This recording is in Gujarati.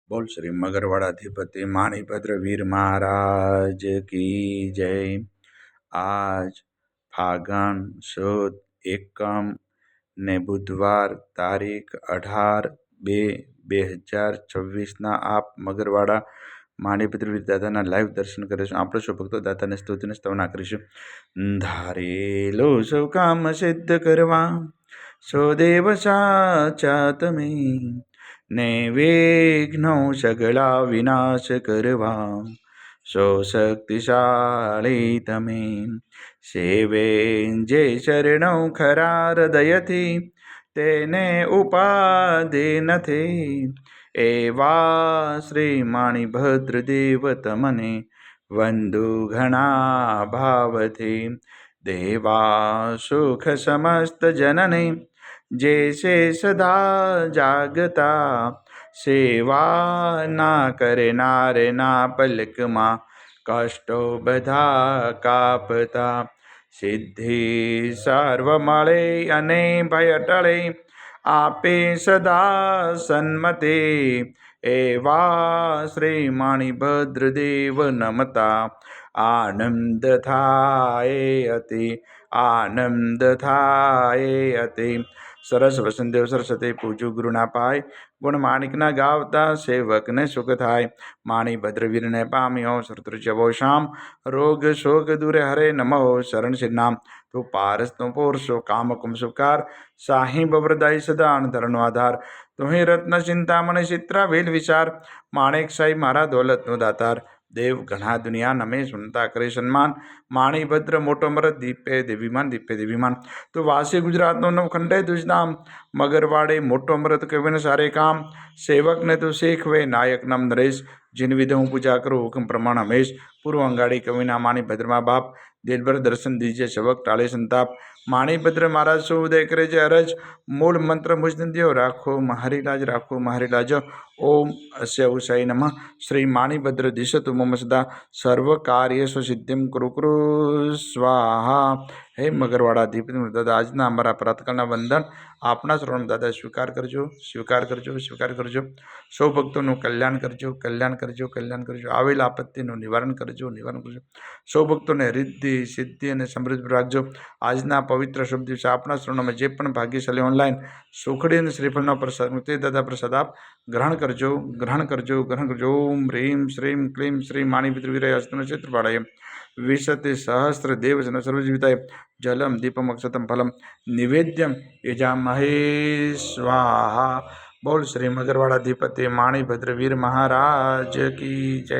बोल श्री मगरवाड़ाधिपति माणिभद्र वीर महाराज की जय। आज फागण सुद एकम ने बुधवार तारीख 18/2/2024 आप मगरवाड़ा माणिभद्र वीर दादा लाइव दर्शन करे। आप सौ भक्तों दाता ने स्तुति ने स्तवना करीशुं। धारेलो सौ काम सिद्ध करवा सो देव साचा तमे ने विघ्नो सगला विनाश करवा सो शक्तिशाળી તમે સેવે જે શરણો ખરા હૃદયથી તેને ઉપાધિ નથી એવા શ્રી માણિભદ્ર દેવ તમને વંદુ ઘણા ભાવથી દેવા સુખ સમસ્ત જનને જે છે સદા જાગતા સેવા ના કરનાર ના પલકમાં કષ્ટો બધા કાપતા સિદ્ધિ સર્વ મળે અને ભય ટળે આપે સદા સન્મતે એવા શ્રી માણિભદ્ર દેવ નમતા આનંદ થાય અતિ આનંદ થાય અતિ સરસ વસંતદેવ સરસ્વતી પૂજુ ગુરુના પાય ગુણ માણિકના ગાવતા સેવકને સુખ થાય માણિભદ્ર વીરને પામ્યો શત્રુજવો શામ રોગ શોક દૂરે હરે નમો શરણ શ્રીનામ તું પારસ તું પોરસો કામ કુમ સુકાર સાહી બવરદાઈ સદાન ધરણો આધાર તુહી રત્ન ચિંતામણી ચિત્રા વેલ વિચાર માણેક સાઈ મારા દોલતનો દાતાર દેવ ઘણા દુનિયા નમે સુનતા કરે સન્માન માણિભદ્ર મોટો મરદ દીપે દેવીમાન તો વાસી ગુજરાતનો નવ ખંડે તુજનામ મગરવાડે મોટો મરદ કવિને સારે કામ સેવકને તું શીખવે નાયક નામ નરેશ जिन विधि हूँ पूजा करूँ हुक्म प्रमाण हमेश पूर्व अंगाड़ी कविना माणिभद्रमा बाप दिलभर दर्शन दीजिए शवक टाले संताप माणिभद्र महाराज सो उदय करे जे अरज मूल मंत्र मुझ दियो राखो माहरी लाज ओम अस्य उषाई नमः श्री माणिभद्र दिशतु मम सदा सर्व कार्येषु सिद्धिं कुरु कुरु स्वाहा। हे मगरवाड़ाधिपति दादा આજના અમારા પ્રાતકાળના વંદન આપના શ્રવણ દાદા સ્વીકાર કરજો સૌ ભક્તોનું કલ્યાણ કરજો આવેલ આપત્તિનું નિવારણ કરજો સૌ ભક્તોને રિદ્ધિ સિદ્ધિ અને સમૃદ્ધિ રાખજો। આજના પવિત્ર શુભ દિવસે આપના શ્રવણમાં જે પણ ભાગ્યશાળી ઓનલાઈન સુખડી અને શ્રીફળનો પ્રસાદ તે દાદા પ્રસાદ આપ ગ્રહણ કરજો। ઓમ હ્રીમ શ્રીમ ક્લીમ શ્રી માણિભદ્ર વીરાય હસ્તન ક્ષેત્રપાળાય વિશતિ સહસ્ર દેવજન સર્વજીવિતાય જલમ દીપમ અક્ષતમ ફલમ નિવેદ્યમ યજામહે સ્વાહા। બોલ શ્રી મગરવાડાધિપતિ માણિભદ્ર વીર મહારાજ કી જય।